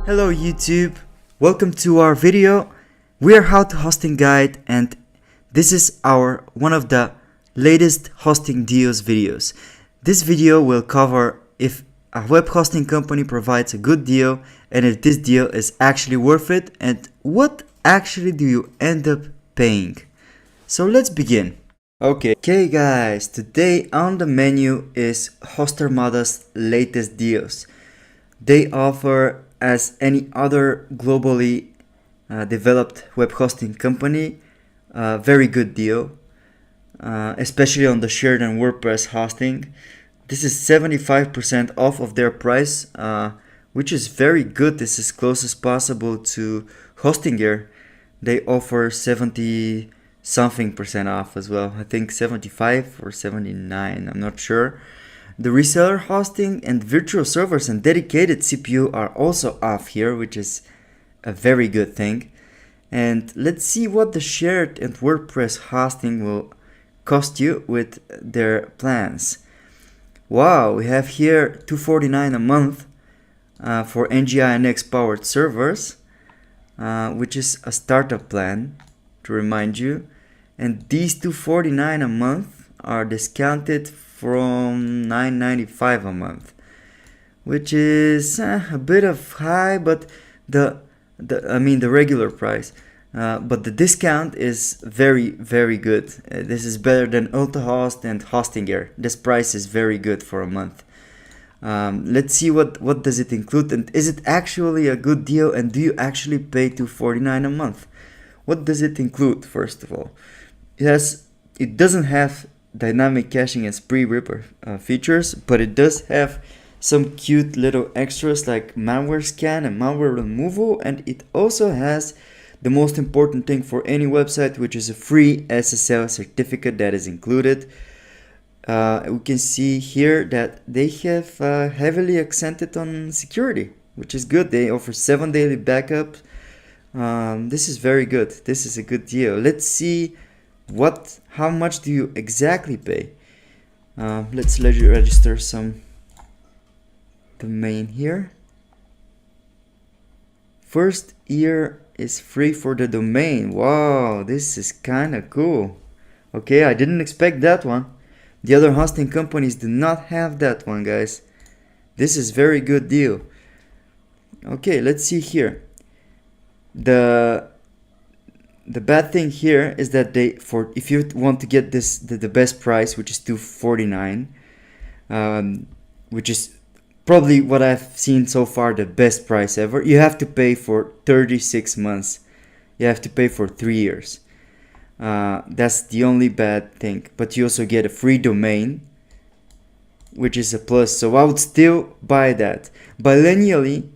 Hello YouTube, welcome to our video. We are How to Hosting Guide, and this is our one of the latest hosting deals videos. This video will cover if a web hosting company provides a good deal and if this deal is actually worth it and what actually do you end up paying. So let's begin. Okay guys, today on the menu is Hostarmada's latest deals. They offer, as any other globally developed web hosting company, a very good deal, especially on the shared and WordPress hosting. This is 75% off of their price, which is very good. This is close as possible to Hostinger. They offer 70 something percent off as well. I think 75 or 79, I'm not sure. The reseller hosting and virtual servers and dedicated CPU are also off here, which is a very good thing. And let's see what the shared and WordPress hosting will cost you with their plans. Wow, we have here $249 a month for NGINX powered servers, which is a startup plan, to remind you. And these $249 a month are discounted from $995 a month, which is a bit of high, but the regular price, but the discount is very good. This is better than Ultahost and Hostinger. This price is very good for a month. Let's see what does it include, and is it actually a good deal, and do you actually pay $249 a month? What does it include? First of all, it doesn't have dynamic caching and spree ripper features, but it does have some cute little extras like malware scan and malware removal, and it also has the most important thing for any website, which is a free SSL certificate that is included. We can see here that they have heavily accented on security, which is good. They offer 7 daily backups. This is very good. This is a good deal. Let's see how much do you exactly pay. Let's register some domain here. First year is free for the domain. Wow, this is kind of cool. Okay, I didn't expect that one. The other hosting companies do not have that one, guys. This is very good deal. Okay, let's see here. The bad thing here is that if you want to get the best price, which is $249, which is probably what I've seen so far the best price ever, you have to pay for 36 months. You have to pay for 3 years. That's the only bad thing. But you also get a free domain, which is a plus. So I would still buy that. Biannually,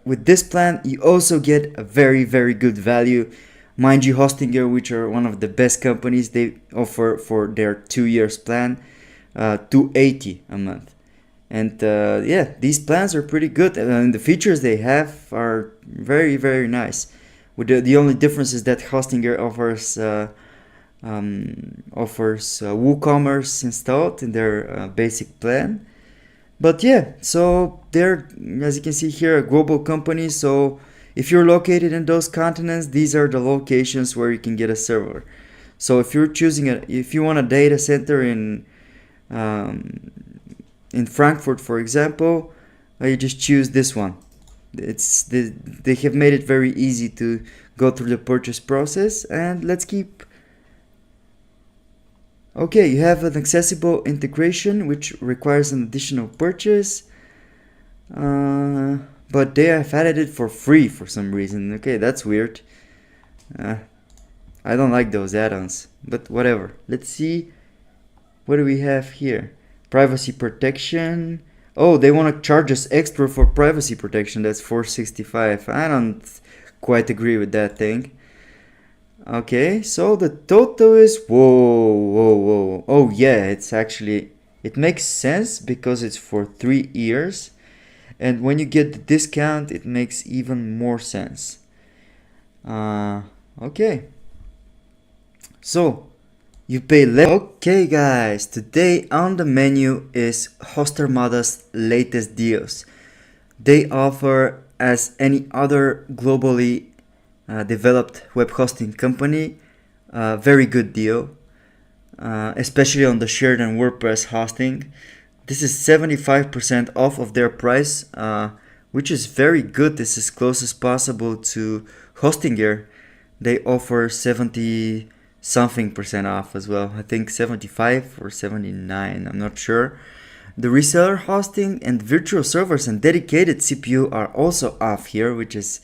with this plan you also get a very good value. Mind you, Hostinger, which are one of the best companies, they offer for their 2 years plan $280 a month. And yeah, these plans are pretty good, and the features they have are very nice. With the only difference is that Hostinger offers WooCommerce installed in their basic plan. But yeah, so they're, as you can see here, a global company. So if you're located in those continents, these are the locations where you can get a server. So if you're if you want a data center in Frankfurt, for example, you just choose this one. They have made it very easy to go through the purchase process. And let's keep. Okay, you have an accessible integration, which requires an additional purchase, but they have added it for free for some reason. Okay, that's weird. I don't like those add-ons, but whatever. Let's see, what do we have here? Privacy protection. Oh, they want to charge us extra for privacy protection. That's $465. I don't quite agree with that thing. Okay, so the total is whoa. Oh yeah, it makes sense because it's for 3 years, and when you get the discount it makes even more sense. Okay, so you pay less. Okay guys, today on the menu is Hostarmada's latest deals. They offer, as any other globally developed web hosting company, a very good deal, especially on the shared and WordPress hosting. This is 75% off of their price, which is very good. This is close as possible to Hostinger. They offer 70 something percent off as well. I think 75 or 79, I'm not sure. The reseller hosting and virtual servers and dedicated CPU are also off here, which is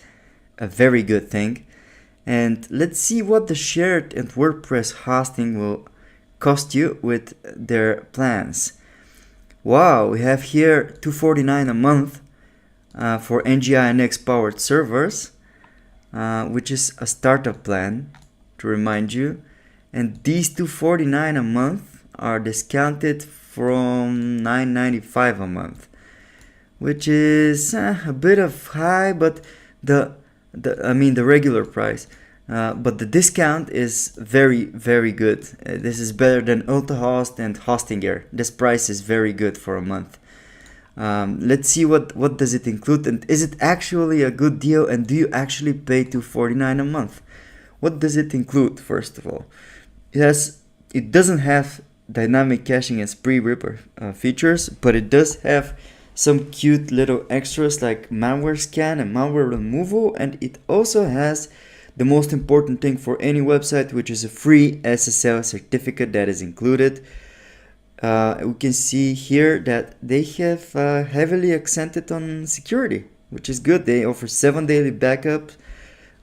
a very good thing. And let's see what the shared and WordPress hosting will cost you with their plans. Wow, we have here $249 a month for NGINX powered servers, which is a startup plan, to remind you. And these $249 a month are discounted from $995 a month, which is a bit of high, but the regular price. But the discount is very, very good. This is better than Ultahost and Hostinger. This price is very good for a month. Let's see what does it include, and is it actually a good deal, and do you actually pay $249 a month? What does it include? First of all, it doesn't have dynamic caching and spree ripper features, but it does have some cute little extras like malware scan and malware removal, and it also has the most important thing for any website, which is a free SSL certificate that is included. We can see here that they have heavily accented on security, which is good. They offer 7 daily backup.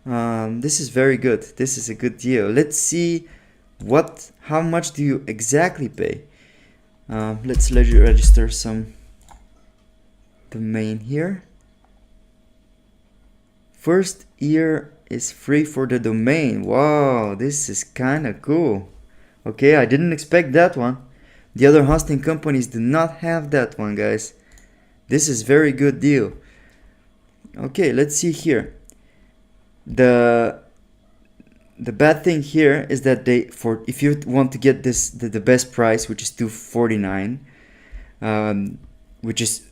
This is very good. This is a good deal. Let's see how much do you exactly pay. Let's register some domain here. First year is free for the domain. Wow, this is kind of cool. Okay, I didn't expect that one. The other hosting companies do not have that one, guys. This is very good deal. Okay, let's see here. The bad thing here is that if you want to get the best price, which is $249, which is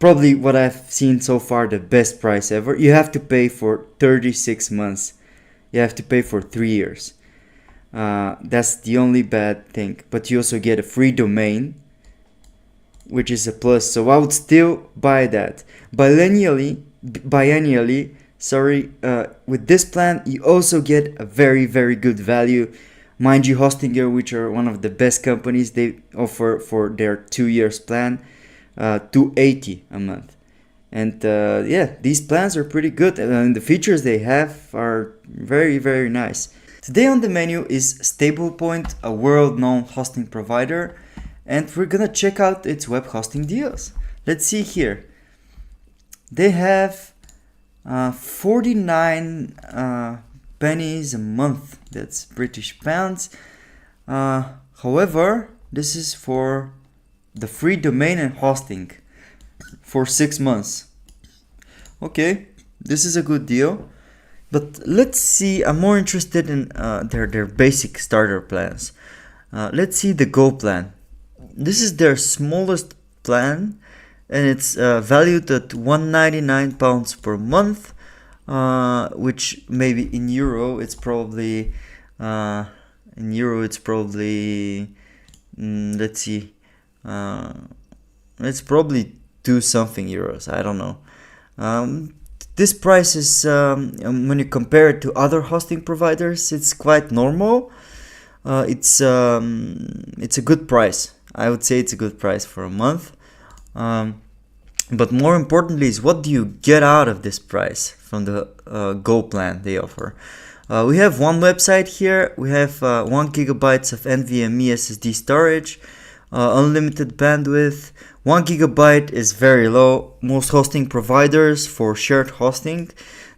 probably what I've seen so far the best price ever, you have to pay for 36 months. You have to pay for 3 years. That's the only bad thing. But you also get a free domain, which is a plus. So I would still buy that. Biannually, with this plan, you also get a very, very good value. Mind you, Hostinger, which are one of the best companies, they offer for their 2 years plan $280 a month. And these plans are pretty good, and the features they have are very, very nice. Today on the menu is Stablepoint, a world-known hosting provider, and we're gonna check out its web hosting deals. Let's see here. They have 49 pennies a month. That's British pounds. However, this is for the free domain and hosting for 6 months. Okay, this is a good deal. But let's see, I'm more interested in their basic starter plans. Let's see the Go plan. This is their smallest plan, and it's valued at £199 per month, which maybe in euro it's probably let's see, it's probably 2 something euros. I don't know. This price is, when you compare it to other hosting providers, it's quite normal. It's a good price. I would say it's a good price for a month. But more importantly is, what do you get out of this price from the Go plan they offer? We have one website here. We have 1 gigabytes of NVMe SSD storage, unlimited bandwidth. 1 gigabyte is very low. Most hosting providers for shared hosting,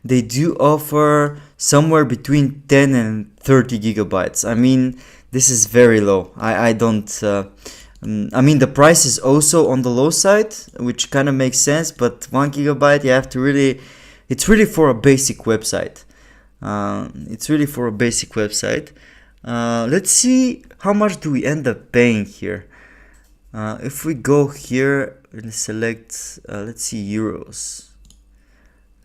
they do offer somewhere between 10 and 30 gigabytes. I mean, this is very low. I don't, the price is also on the low side, which kind of makes sense, but 1 gigabyte, you have to it's really for a basic website. Let's see how much do we end up paying here. If we go here and select, let's see, euros.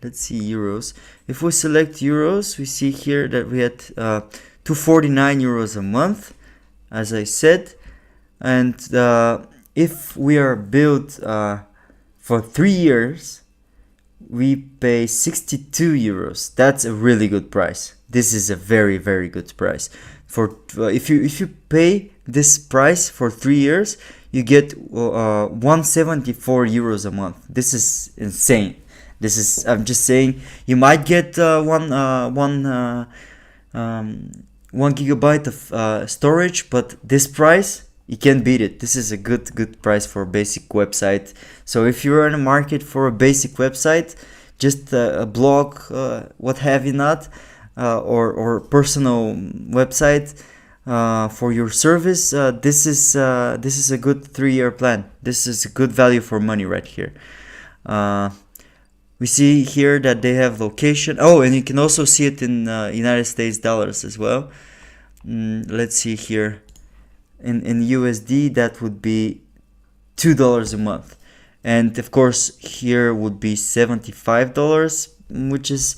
Let's see euros. If we select euros, we see here that we had 249 euros a month, as I said. And if we are billed for 3 years, we pay 62 euros. That's a really good price. This is a very, very good price. For if you pay this price for 3 years, you get 174 euros a month. This is insane. This is, I'm just saying, you might get 1 gigabyte of storage, but this price, you can't beat it. This is a good price for a basic website. So if you're in a market for a basic website, just a blog, what have you not, or personal website for your service, this is a good 3-year plan. This is a good value for money right here. We see here that they have location. Oh, and you can also see it in United States dollars as well. Let's see here. In USD, that would be $2 a month. And of course, here would be $75, which is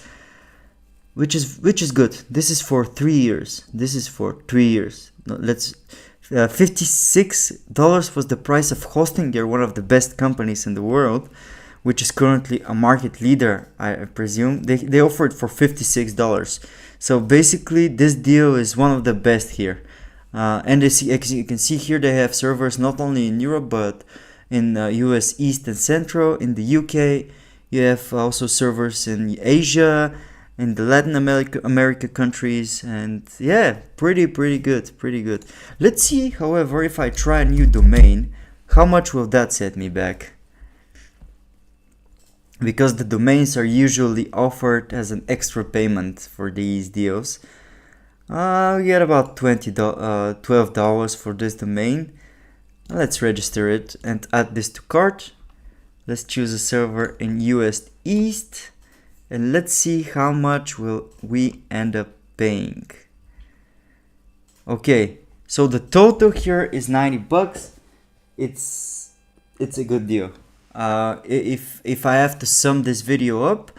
good. This is for 3 years. This is for 3 years. Let's $56 was the price of hosting. They're one of the best companies in the world, which is currently a market leader, I presume. They offer it for $56. So basically, this deal is one of the best here. And as you can see here, they have servers not only in Europe, but in US East and Central, in the UK. You have also servers in Asia, in the Latin America countries, and yeah, pretty good. Let's see, however, if I try a new domain, how much will that set me back? Because the domains are usually offered as an extra payment for these deals. We get about $12 for this domain. Let's register it and add this to cart. Let's choose a server in US East, and let's see how much will we end up paying. Okay, so the total here is $90. It's a good deal. If I have to sum this video up,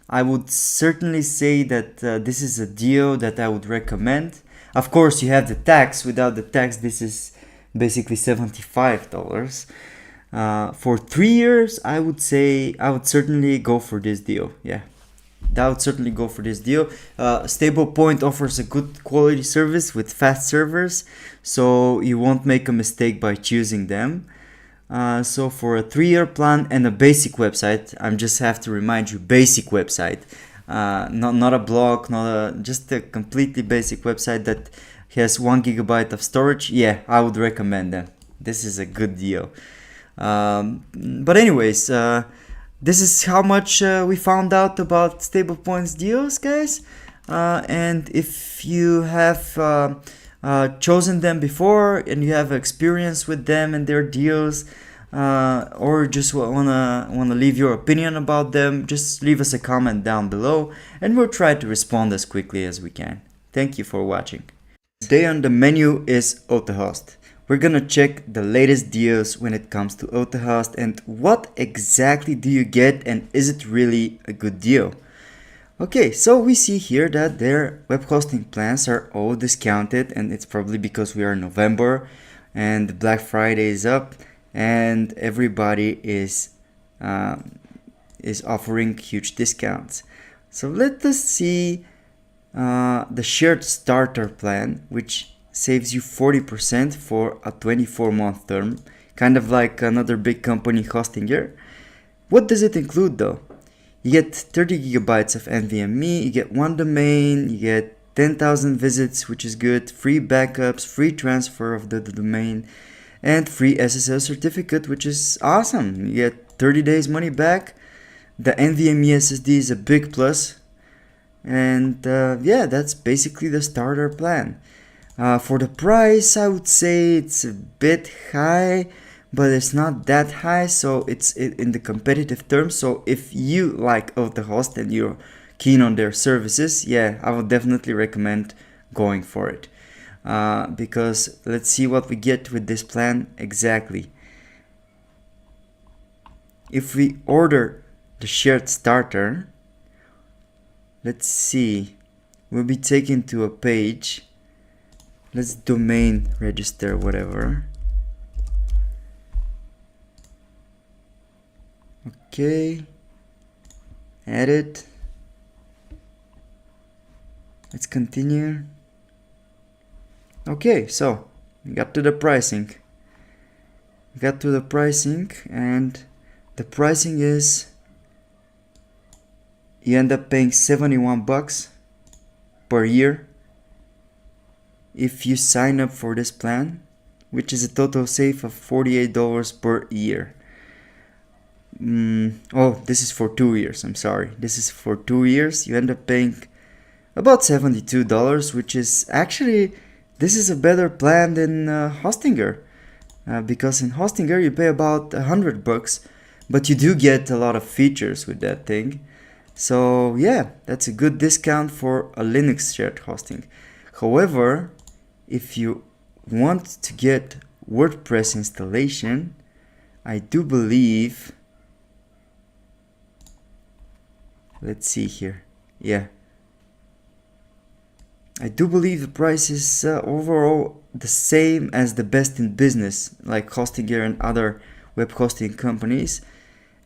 I would certainly say that this is a deal that I would recommend. Of course, you have the tax. Without the tax, this is basically $75. For 3 years, I would certainly go for this deal. Yeah, I would certainly go for this deal. Stablepoint offers a good quality service with fast servers, so you won't make a mistake by choosing them. So for a 3-year plan and a basic website, I just have to remind you, basic website, not a blog, just a completely basic website that has 1 gigabyte of storage. Yeah, I would recommend them. This is a good deal. But anyways, this is how much we found out about Stablepoint's deals, guys. And if you have chosen them before and you have experience with them and their deals, or just wanna leave your opinion about them, just leave us a comment down below and we'll try to respond as quickly as we can. Thank you for watching. Today on the menu is Ultahost. We're gonna check the latest deals when it comes to Ultahost and what exactly do you get and is it really a good deal. Okay, so we see here that their web hosting plans are all discounted, and it's probably because we are in November and Black Friday is up and everybody is offering huge discounts. So let us see the shared starter plan, which saves you 40% for a 24-month term, kind of like another big company hosting here. What does it include though? You get 30 gigabytes of NVMe, you get 1 domain, you get 10,000 visits, which is good, free backups, free transfer of the domain, and free SSL certificate, which is awesome. You get 30 days money back. The NVMe SSD is a big plus. And yeah, that's basically the starter plan. For the price, I would say it's a bit high, but it's not that high, so it's in the competitive terms. So if you like Ultahost and you're keen on their services, yeah, I would definitely recommend going for it. Because let's see what we get with this plan exactly. if we order the shared starter, let's see, we'll be taken to a page. Let's domain register whatever. Okay, edit. Let's continue. Okay, so we got to the pricing. And the pricing is, you end up paying 71 bucks per year if you sign up for this plan, which is a total save of $48 per year. Oh, this is for 2 years. I'm sorry. This is for 2 years. You end up paying about $72, which is actually, this is a better plan than Hostinger. Because in Hostinger you pay about 100 bucks, but you do get a lot of features with that thing. So yeah, that's a good discount for a Linux shared hosting. However, if you want to get WordPress installation, I do believe, let's see here, yeah, I do believe the price is overall the same as the best in business, like Hostinger and other web hosting companies.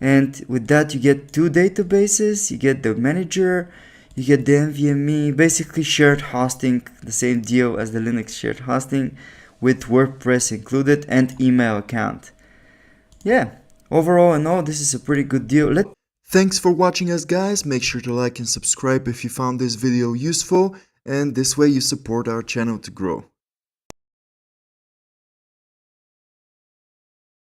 And with that you get 2 databases, you get the manager, you get the NVMe, basically shared hosting, the same deal as the Linux shared hosting with WordPress included and email account. Yeah, overall and all, this is a pretty good deal. Thanks for watching us, guys. Make sure to like and subscribe if you found this video useful, and this way you support our channel to grow.